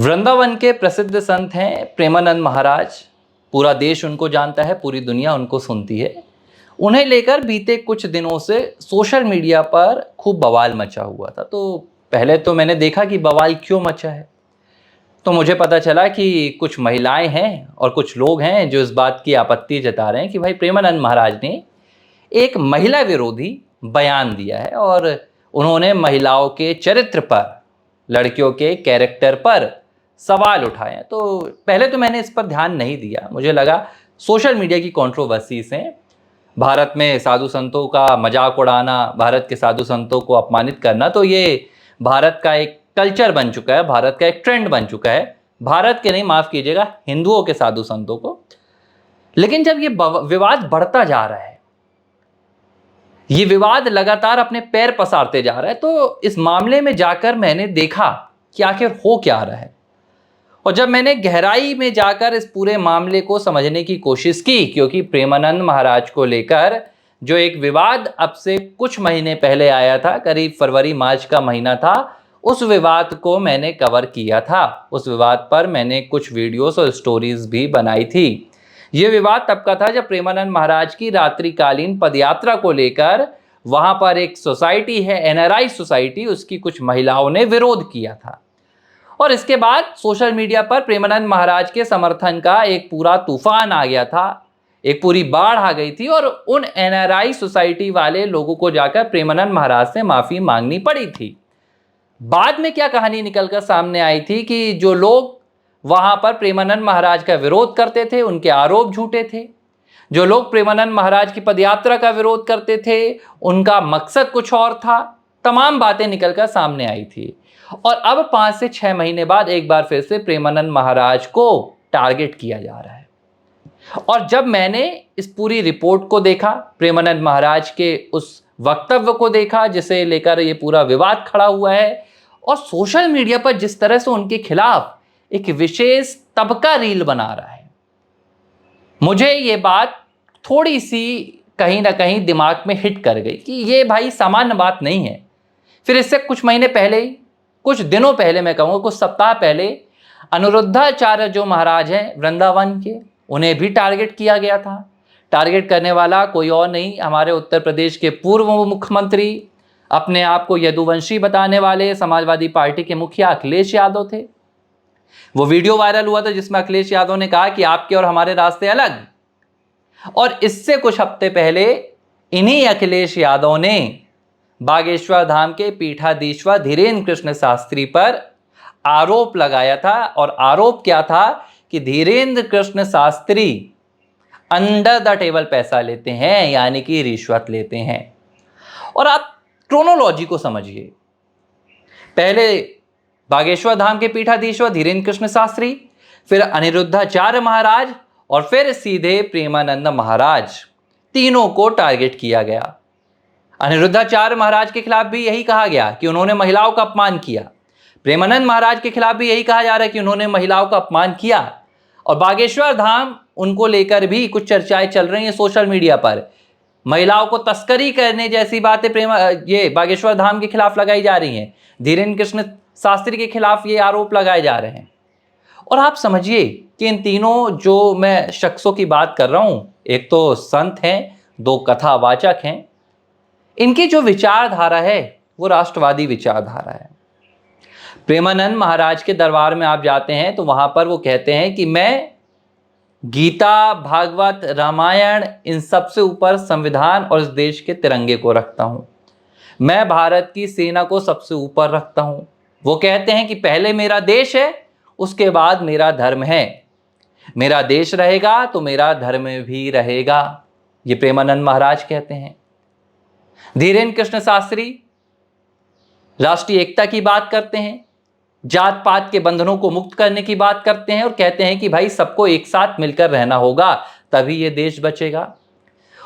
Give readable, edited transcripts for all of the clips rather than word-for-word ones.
वृंदावन के प्रसिद्ध संत हैं प्रेमानंद महाराज। पूरा देश उनको जानता है, पूरी दुनिया उनको सुनती है। उन्हें लेकर बीते कुछ दिनों से सोशल मीडिया पर खूब बवाल मचा हुआ था। तो पहले तो मैंने देखा कि बवाल क्यों मचा है, तो मुझे पता चला कि कुछ महिलाएं हैं और कुछ लोग हैं जो इस बात की आपत्ति जता रहे हैं कि भाई प्रेमानंद महाराज ने एक महिला विरोधी बयान दिया है और उन्होंने महिलाओं के चरित्र पर, लड़कियों के कैरेक्टर पर सवाल उठाए हैं। तो पहले तो मैंने इस पर ध्यान नहीं दिया। मुझे लगा सोशल मीडिया की कंट्रोवर्सी से भारत में साधु संतों का मजाक उड़ाना, भारत के साधु संतों को अपमानित करना, तो ये भारत का एक कल्चर बन चुका है, भारत का एक ट्रेंड बन चुका है। भारत के नहीं, माफ़ कीजिएगा, हिंदुओं के साधु संतों को। लेकिन जब ये विवाद बढ़ता जा रहा है, ये विवाद लगातार अपने पैर पसारते जा रहा है, तो इस मामले में जाकर मैंने देखा कि आखिर हो क्या रहा है। और जब मैंने गहराई में जाकर इस पूरे मामले को समझने की कोशिश की, क्योंकि प्रेमानंद महाराज को लेकर जो एक विवाद अब से कुछ महीने पहले आया था, करीब फरवरी मार्च का महीना था, उस विवाद को मैंने कवर किया था। उस विवाद पर मैंने कुछ वीडियोस और स्टोरीज भी बनाई थी। ये विवाद तब का था जब प्रेमानंद महाराज की रात्रिकालीन पदयात्रा को लेकर वहां पर एक सोसाइटी है, एनआरआई सोसाइटी, उसकी कुछ महिलाओं ने विरोध किया था। और इसके बाद सोशल मीडिया पर प्रेमानंद महाराज के समर्थन का एक पूरा तूफान आ गया था, एक पूरी बाढ़ आ गई थी और उन एनआरआई सोसाइटी वाले लोगों को जाकर प्रेमानंद महाराज से माफी मांगनी पड़ी थी। बाद में क्या कहानी निकलकर सामने आई थी कि जो लोग वहां पर प्रेमानंद महाराज का विरोध करते थे, उनके आरोप झूठे थे। जो लोग प्रेमानंद महाराज की पदयात्रा का विरोध करते थे, उनका मकसद कुछ और था। तमाम बातें निकलकर सामने आई थी। और अब 5 से 6 महीने बाद एक बार फिर से प्रेमानंद महाराज को टारगेट किया जा रहा है। और जब मैंने इस पूरी रिपोर्ट को देखा, प्रेमानंद महाराज के उस वक्तव्य को देखा जिसे लेकर ये पूरा विवाद खड़ा हुआ है, और सोशल मीडिया पर जिस तरह से उनके खिलाफ एक विशेष तबका रील बना रहा है, मुझे ये बात थोड़ी सी कहीं ना कहीं दिमाग में हिट कर गई कि ये भाई सामान्य बात नहीं है। फिर इससे कुछ महीने पहले ही, कुछ दिनों पहले, मैं कहूँगा कुछ सप्ताह पहले, अनिरुद्धाचार्य जो महाराज हैं वृंदावन के, उन्हें भी टारगेट किया गया था। टारगेट करने वाला कोई और नहीं, हमारे उत्तर प्रदेश के पूर्व मुख्यमंत्री, अपने आप को यदुवंशी बताने वाले समाजवादी पार्टी के मुखिया अखिलेश यादव थे। वो वीडियो वायरल हुआ था जिसमें अखिलेश यादव ने कहा कि आपके और हमारे रास्ते अलग। और इससे कुछ हफ्ते पहले इन्हीं अखिलेश यादव ने बागेश्वर धाम के पीठाधीश्वर धीरेन्द्र कृष्ण शास्त्री पर आरोप लगाया था। और आरोप क्या था कि Dhirendra Krishna Shastri under the table पैसा लेते हैं, यानी कि रिश्वत लेते हैं। और आप क्रोनोलॉजी को समझिए, पहले बागेश्वर धाम के पीठाधीश्वर धीरेन्द्र कृष्ण शास्त्री, फिर अनिरुद्धाचार्य महाराज, और फिर सीधे प्रेमानंद महाराज, तीनों को टारगेट किया गया। अनिरुद्धाचार्य महाराज के खिलाफ भी यही कहा गया कि उन्होंने महिलाओं का अपमान किया। प्रेमानंद महाराज के खिलाफ भी यही कहा जा रहा है कि उन्होंने महिलाओं का अपमान किया। और बागेश्वर धाम, उनको लेकर भी कुछ चर्चाएं चल रही हैं सोशल मीडिया पर। महिलाओं को तस्करी करने जैसी बातें ये बागेश्वर धाम के खिलाफ लगाई जा रही हैं। धीरेन्द्र कृष्ण शास्त्री के खिलाफ ये आरोप लगाए जा रहे हैं। और आप समझिए कि इन तीनों जो मैं शख्सों की बात कर रहा हूं, एक तो संत हैं, दो कथावाचक हैं, इनकी जो विचारधारा है वो राष्ट्रवादी विचारधारा है। प्रेमानंद महाराज के दरबार में आप जाते हैं तो वहां पर वो कहते हैं कि मैं गीता, भागवत, रामायण, इन सब से ऊपर संविधान और इस देश के तिरंगे को रखता हूं। मैं भारत की सेना को सबसे ऊपर रखता हूं। वो कहते हैं कि पहले मेरा देश है, उसके बाद मेरा धर्म है। मेरा देश रहेगा तो मेरा धर्म भी रहेगा, ये प्रेमानंद महाराज कहते हैं। धीरेन्द्र कृष्ण शास्त्री राष्ट्रीय एकता की बात करते हैं, जात पात के बंधनों को मुक्त करने की बात करते हैं, और कहते हैं कि भाई सबको एक साथ मिलकर रहना होगा, तभी ये देश बचेगा।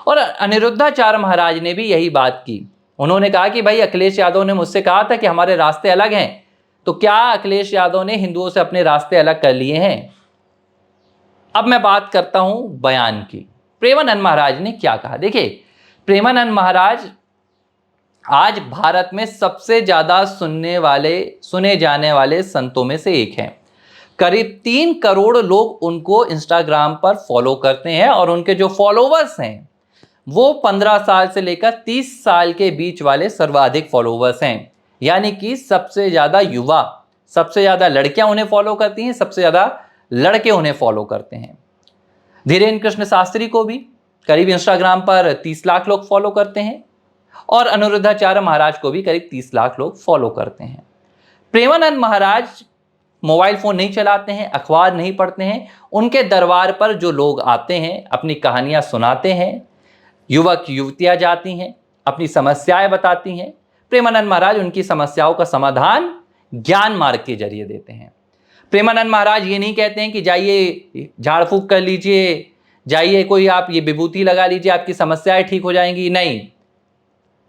और अनिरुद्धाचार्य महाराज ने भी यही बात की। उन्होंने कहा कि भाई अखिलेश यादव ने मुझसे कहा था कि हमारे रास्ते अलग हैं, तो क्या अखिलेश यादव ने हिंदुओं से अपने रास्ते अलग कर लिए हैं? अब मैं बात करता हूं बयान की। प्रेमानंद महाराज ने क्या कहा? देखिए, प्रेमानंद महाराज आज भारत में सबसे ज़्यादा सुने जाने वाले संतों में से एक हैं। करीब 3 करोड़ लोग उनको इंस्टाग्राम पर फॉलो करते हैं और उनके जो फॉलोवर्स हैं वो 15 साल से लेकर 30 साल के बीच वाले सर्वाधिक फॉलोवर्स हैं। यानी कि सबसे ज़्यादा युवा, सबसे ज़्यादा लड़कियां उन्हें फॉलो करती हैं, सबसे ज़्यादा लड़के उन्हें फॉलो करते हैं। धीरेन्द्र कृष्ण शास्त्री को भी करीब इंस्टाग्राम पर 30 लाख लोग फॉलो करते हैं और अनिरुद्धाचार्य महाराज को भी करीब 30 लाख लोग फॉलो करते हैं। प्रेमानंद महाराज मोबाइल फ़ोन नहीं चलाते हैं, अखबार नहीं पढ़ते हैं। उनके दरबार पर जो लोग आते हैं अपनी कहानियाँ सुनाते हैं, युवक युवतियाँ जाती हैं, अपनी समस्याएं बताती हैं। प्रेमानंद महाराज उनकी समस्याओं का समाधान ज्ञान मार्ग के जरिए देते हैं। प्रेमानंद महाराज ये नहीं कहते हैं कि जाइए झाड़ फूक कर लीजिए, जाइए कोई आप ये विभूति लगा लीजिए आपकी समस्याएं ठीक हो जाएंगी, नहीं।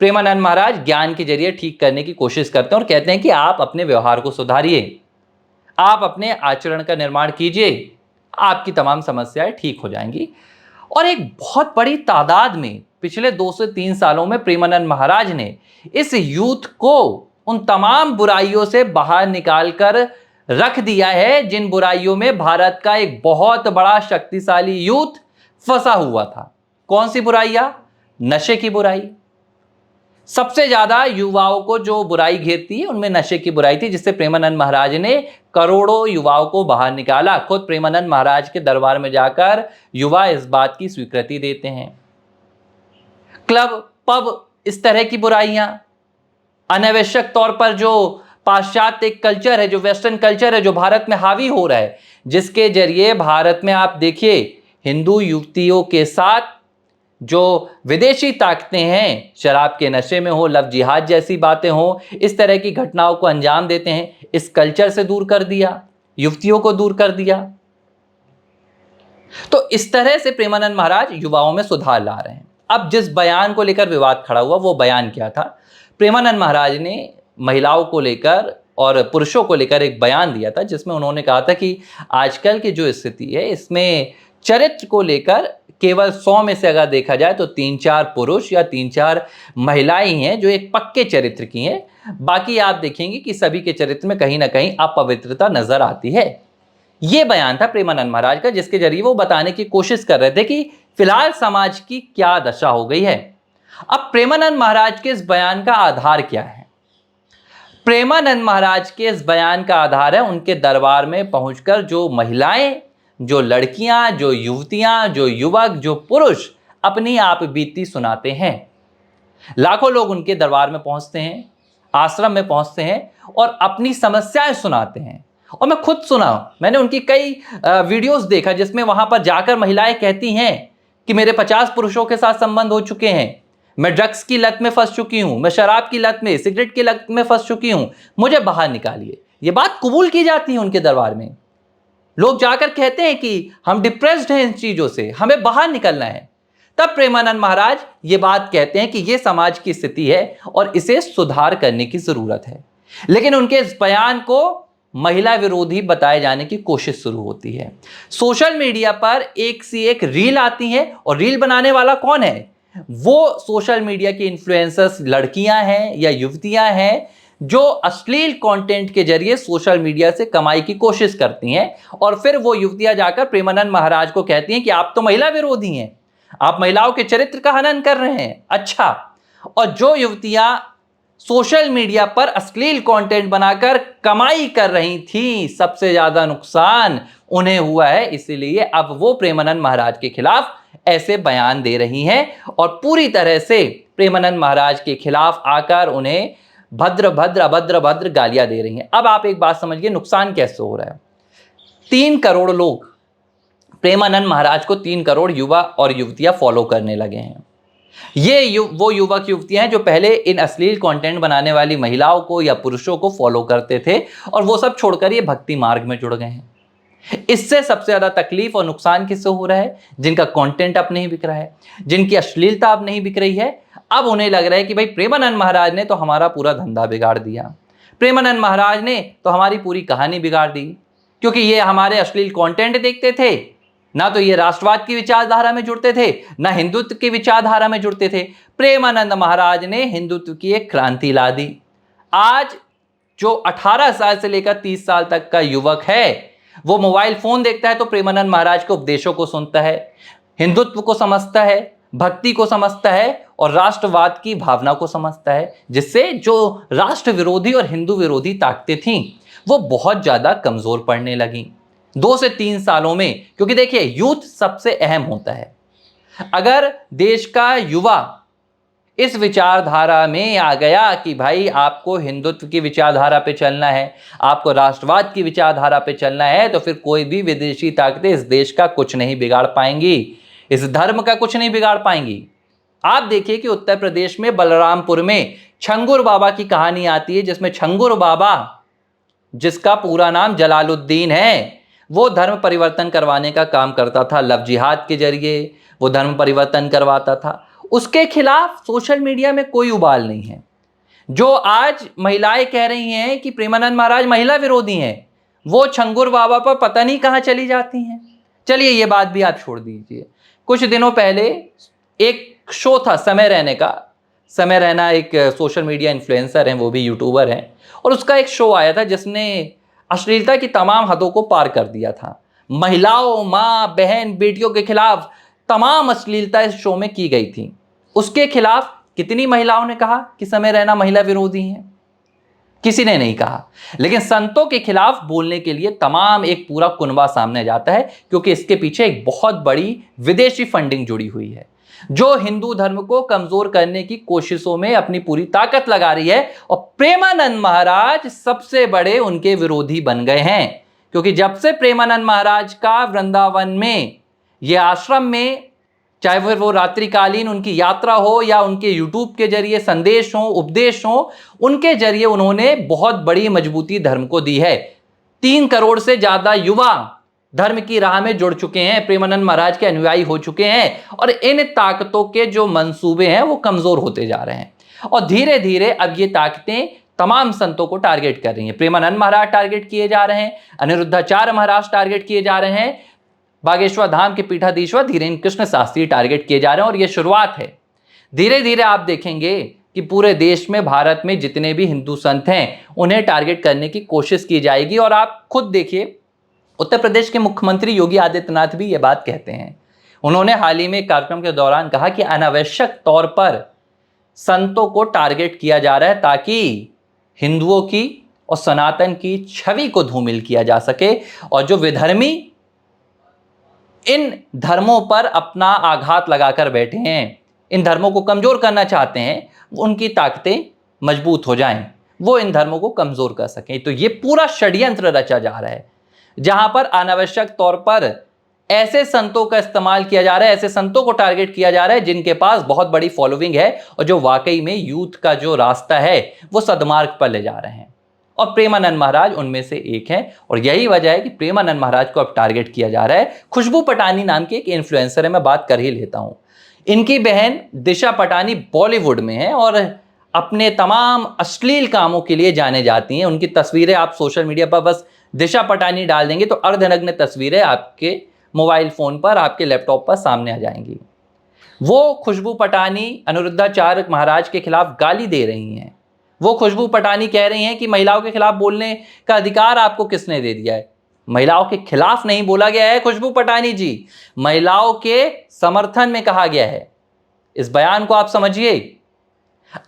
प्रेमानंद महाराज ज्ञान के जरिए ठीक करने की कोशिश करते हैं और कहते हैं कि आप अपने व्यवहार को सुधारिए, आप अपने आचरण का निर्माण कीजिए, आपकी तमाम समस्याएं ठीक हो जाएंगी। और एक बहुत बड़ी तादाद में पिछले 2 से 3 सालों में प्रेमानंद महाराज ने इस यूथ को उन तमाम बुराइयों से बाहर निकालकर रख दिया है जिन बुराइयों में भारत का एक बहुत बड़ा शक्तिशाली यूथ फंसा हुआ था। कौन सी बुराइयां? नशे की बुराई। सबसे ज्यादा युवाओं को जो बुराई घेरती है उनमें नशे की बुराई थी, जिससे प्रेमानंद महाराज ने करोड़ों युवाओं को बाहर निकाला। खुद प्रेमानंद महाराज के दरबार में जाकर युवा इस बात की स्वीकृति देते हैं। क्लब, पब, इस तरह की बुराइयां, अनावश्यक तौर पर जो पाश्चात्य कल्चर है, जो वेस्टर्न कल्चर है, जो भारत में हावी हो रहा है, जिसके जरिए भारत में आप देखिए हिंदू युवतियों के साथ जो विदेशी ताकतें हैं, शराब के नशे में हो, लव जिहाद जैसी बातें हो, इस तरह की घटनाओं को अंजाम देते हैं। इस कल्चर से दूर कर दिया, युवतियों को दूर कर दिया। तो इस तरह से प्रेमानंद महाराज युवाओं में सुधार ला रहे हैं। अब जिस बयान को लेकर विवाद खड़ा हुआ वो बयान क्या था? प्रेमानंद महाराज ने महिलाओं को लेकर और पुरुषों को लेकर एक बयान दिया था जिसमें उन्होंने कहा था कि आजकल की जो स्थिति है इसमें चरित्र को लेकर केवल 100 में से अगर देखा जाए तो 3-4 पुरुष या 3-4 महिलाएं ही हैं जो एक पक्के चरित्र की हैं। बाकी आप देखेंगे कि सभी के चरित्र में कहीं ना कहीं अपवित्रता नजर आती है। ये बयान था प्रेमानंद महाराज का, जिसके जरिए वो बताने की कोशिश कर रहे थे कि फिलहाल समाज की क्या दशा हो गई है। अब प्रेमानंद महाराज के इस बयान का आधार क्या है? प्रेमानंद महाराज के इस बयान का आधार है उनके दरबार में पहुंचकर जो महिलाएं, जो लड़कियां, जो युवतियां, जो युवक, जो पुरुष अपनी आप बीती सुनाते हैं। लाखों लोग उनके दरबार में पहुंचते हैं, आश्रम में पहुंचते हैं और अपनी समस्याएं सुनाते हैं। और मैं खुद सुना, मैंने उनकी कई वीडियोस देखा जिसमें वहां पर जाकर महिलाएं कहती हैं कि मेरे 50 पुरुषों के साथ संबंध हो चुके हैं, मैं ड्रग्स की लत में फंस चुकी हूं, मैं शराब की लत में, सिगरेट की लत में फंस चुकी हूं, मुझे बाहर निकालिए। ये बात कबूल की जाती है उनके दरबार में। लोग जाकर कहते हैं कि हम डिप्रेस्ड हैं इन चीजों से, हमें बाहर निकलना है। तब प्रेमानंद महाराज ये बात कहते हैं कि ये समाज की स्थिति है और इसे सुधार करने की जरूरत है। लेकिन उनके इस बयान को महिला विरोधी बताए जाने की कोशिश शुरू होती है। सोशल मीडिया पर एक सी एक रील आती है और रील बनाने वाला कौन है? वो सोशल मीडिया की इन्फ्लुएंसर्स लड़कियां हैं या युवतियां हैं जो अश्लील कंटेंट के जरिए सोशल मीडिया से कमाई की कोशिश करती हैं और फिर वो युवतियां जाकर प्रेमानंद महाराज को कहती हैं कि आप तो महिला विरोधी हैं, आप महिलाओं के चरित्र का हनन कर रहे हैं। अच्छा, और जो युवतियां सोशल मीडिया पर अश्लील कंटेंट बनाकर कमाई कर रही थी, सबसे ज्यादा नुकसान उन्हें हुआ है। इसीलिए अब वो प्रेमानंद महाराज के खिलाफ ऐसे बयान दे रही हैं और पूरी तरह से प्रेमानंद महाराज के खिलाफ आकर उन्हें भद्र भद्र अभद्र भद्र गालियां दे रही हैं। अब आप एक बात समझिए नुकसान कैसे हो रहा है। 3 करोड़ लोग प्रेमानंद महाराज को 3 करोड़ युवा और युवतियां फॉलो करने लगे हैं। ये वो युवक युवतियां हैं जो पहले इन अश्लील कंटेंट बनाने वाली महिलाओं को या पुरुषों को फॉलो करते थे और वो सब छोड़कर ये भक्ति मार्ग में जुड़ गए हैं। इससे सबसे ज्यादा तकलीफ और नुकसान किससे हो रहा है? जिनका कंटेंट अब नहीं बिक रहा है, जिनकी अश्लीलता अब नहीं बिक रही है। अब उन्हें लग रहा है कि भाई प्रेमानंद महाराज ने तो हमारा पूरा धंधा बिगाड़ दिया, प्रेमानंद महाराज ने तो हमारी पूरी कहानी बिगाड़ दी, क्योंकि ये हमारे अश्लील कंटेंट देखते थे, ना तो ये राष्ट्रवाद की विचारधारा में जुड़ते थे, ना हिंदुत्व की विचारधारा में जुड़ते थे। प्रेमानंद महाराज ने हिंदुत्व की एक क्रांति ला दी। आज जो 18 साल से लेकर 30 साल तक का युवक है वो मोबाइल फोन देखता है तो प्रेमानंद महाराज के उपदेशों को सुनता है, हिंदुत्व को समझता है, भक्ति को समझता है और राष्ट्रवाद की भावना को समझता है, जिससे जो राष्ट्र विरोधी और हिंदू विरोधी ताकतें थीं वो बहुत ज्यादा कमजोर पड़ने लगी 2 से 3 सालों में। क्योंकि देखिए, यूथ सबसे अहम होता है। अगर देश का युवा इस विचारधारा में आ गया कि भाई आपको हिंदुत्व की विचारधारा पे चलना है, आपको राष्ट्रवाद की विचारधारा पे चलना है, तो फिर कोई भी विदेशी ताकतें इस देश का कुछ नहीं बिगाड़ पाएंगी, इस धर्म का कुछ नहीं बिगाड़ पाएंगी। आप देखिए कि उत्तर प्रदेश में बलरामपुर में छंगुर बाबा की कहानी आती है, जिसमें छंगुर बाबा, जिसका पूरा नाम जलालुद्दीन है, वो धर्म परिवर्तन करवाने का काम करता था। लव जिहाद के जरिए वो धर्म परिवर्तन करवाता था। उसके खिलाफ सोशल मीडिया में कोई उबाल नहीं है। जो आज महिलाएं कह रही हैं कि प्रेमानंद महाराज महिला विरोधी हैं, वो छंगुर बाबा पर पता नहीं कहां चली जाती हैं। चलिए ये बात भी आप छोड़ दीजिए। कुछ दिनों पहले एक शो था समय रहने का। समय रहना एक सोशल मीडिया इन्फ्लुएंसर हैं, वो भी यूट्यूबर हैं, और उसका एक शो आया था जिसने अश्लीलता की तमाम हदों को पार कर दिया था। महिलाओं, माँ, बहन, बेटियों के खिलाफ तमाम अश्लीलता इस शो में की गई थी। उसके खिलाफ कितनी महिलाओं ने कहा कि समय रहना महिला विरोधी है? किसी ने नहीं कहा। लेकिन संतों के खिलाफ बोलने के लिए तमाम एक पूरा कुनबा सामने जाता है, क्योंकि इसके पीछे एक बहुत बड़ी विदेशी फंडिंग जुड़ी हुई है, जो हिंदू धर्म को कमजोर करने की कोशिशों में अपनी पूरी ताकत लगा रही है। और प्रेमानंद महाराज सबसे बड़े उनके विरोधी बन गए हैं, क्योंकि जब से प्रेमानंद महाराज का वृंदावन में ये आश्रम में, चाहे फिर वो रात्रिकालीन उनकी यात्रा हो या उनके यूट्यूब के जरिए संदेश हो, उपदेश हो, उनके जरिए उन्होंने बहुत बड़ी मजबूती धर्म को दी है। 3 करोड़ से ज्यादा युवा धर्म की राह में जुड़ चुके हैं, प्रेमानंद महाराज के अनुयायी हो चुके हैं, और इन ताकतों के जो मंसूबे हैं वो कमजोर होते जा रहे हैं। और धीरे धीरे अब ये ताकतें तमाम संतों को टारगेट कर रही हैं। प्रेमानंद महाराज टारगेट किए जा रहे हैं, अनिरुद्धाचार्य महाराज टारगेट किए जा रहे हैं, बागेश्वर धाम के पीठाधीश्वर धीरेन्द्र कृष्ण शास्त्री टारगेट किए जा रहे हैं। और यह शुरुआत है। धीरे धीरे आप देखेंगे कि पूरे देश में, भारत में जितने भी हिंदू संत हैं उन्हें टारगेट करने की कोशिश की जाएगी। और आप खुद देखिए, उत्तर प्रदेश के मुख्यमंत्री योगी आदित्यनाथ भी ये बात कहते हैं। उन्होंने हाल ही में एक कार्यक्रम के दौरान कहा कि अनावश्यक तौर पर संतों को टारगेट किया जा रहा है ताकि हिंदुओं की और सनातन की छवि को धूमिल किया जा सके, और जो विधर्मी इन धर्मों पर अपना आघात लगाकर बैठे हैं, इन धर्मों को कमजोर करना चाहते हैं, उनकी ताकतें मजबूत हो जाएं, वो इन धर्मों को कमजोर कर सकें। तो ये पूरा षड्यंत्र रचा जा रहा है, जहां पर अनावश्यक तौर पर ऐसे संतों का इस्तेमाल किया जा रहा है, ऐसे संतों को टारगेट किया जा रहा है जिनके पास बहुत बड़ी फॉलोइंग है और जो वाकई में यूथ का जो रास्ता है वो सदमार्ग पर ले जा रहे हैं। और प्रेमानंद महाराज उनमें से एक हैं, और यही वजह है कि प्रेमानंद महाराज को अब टारगेट किया जा रहा है। खुशबू पटानी नाम की एक इन्फ्लुएंसर है, मैं बात कर ही लेता हूं। इनकी बहन दिशा पटानी बॉलीवुड में है और अपने तमाम अश्लील कामों के लिए जाने जाती हैं। उनकी तस्वीरें आप सोशल मीडिया पर बस दिशा पटानी डाल देंगे तो अर्धनग्न तस्वीरें आपके मोबाइल फोन पर, आपके लैपटॉप पर सामने आ जाएंगी। वो खुशबू पटानी अनिरुद्धाचार्य महाराज के खिलाफ गाली दे रही हैं। वो खुशबू पटानी कह रही हैं कि महिलाओं के खिलाफ बोलने का अधिकार आपको किसने दे दिया है? महिलाओं के खिलाफ नहीं बोला गया है खुशबू पटानी जी, महिलाओं के समर्थन में कहा गया है। इस बयान को आप समझिए।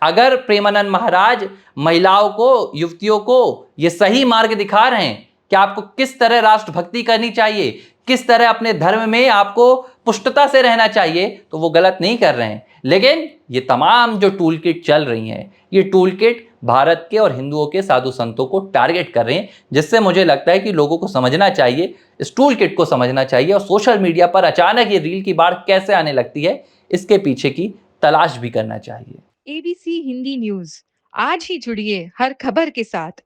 अगर प्रेमानंद महाराज महिलाओं को, युवतियों को ये सही मार्ग दिखा रहे हैं कि आपको किस तरह राष्ट्रभक्ति करनी चाहिए, किस तरह अपने धर्म में आपको पुष्टता से रहना चाहिए, तो वो गलत नहीं कर रहे हैं। लेकिन ये तमाम जो टूल किट चल रही हैं, ये टूल किट भारत के और हिंदुओं के साधु संतों को टारगेट कर रहे हैं, जिससे मुझे लगता है कि लोगों को समझना चाहिए, इस टूल किट को समझना चाहिए, और सोशल मीडिया पर अचानक ये रील की बाढ़ कैसे आने लगती है, इसके पीछे की तलाश भी करना चाहिए। एबीसी हिंदी न्यूज, आज ही जुड़िए हर खबर के साथ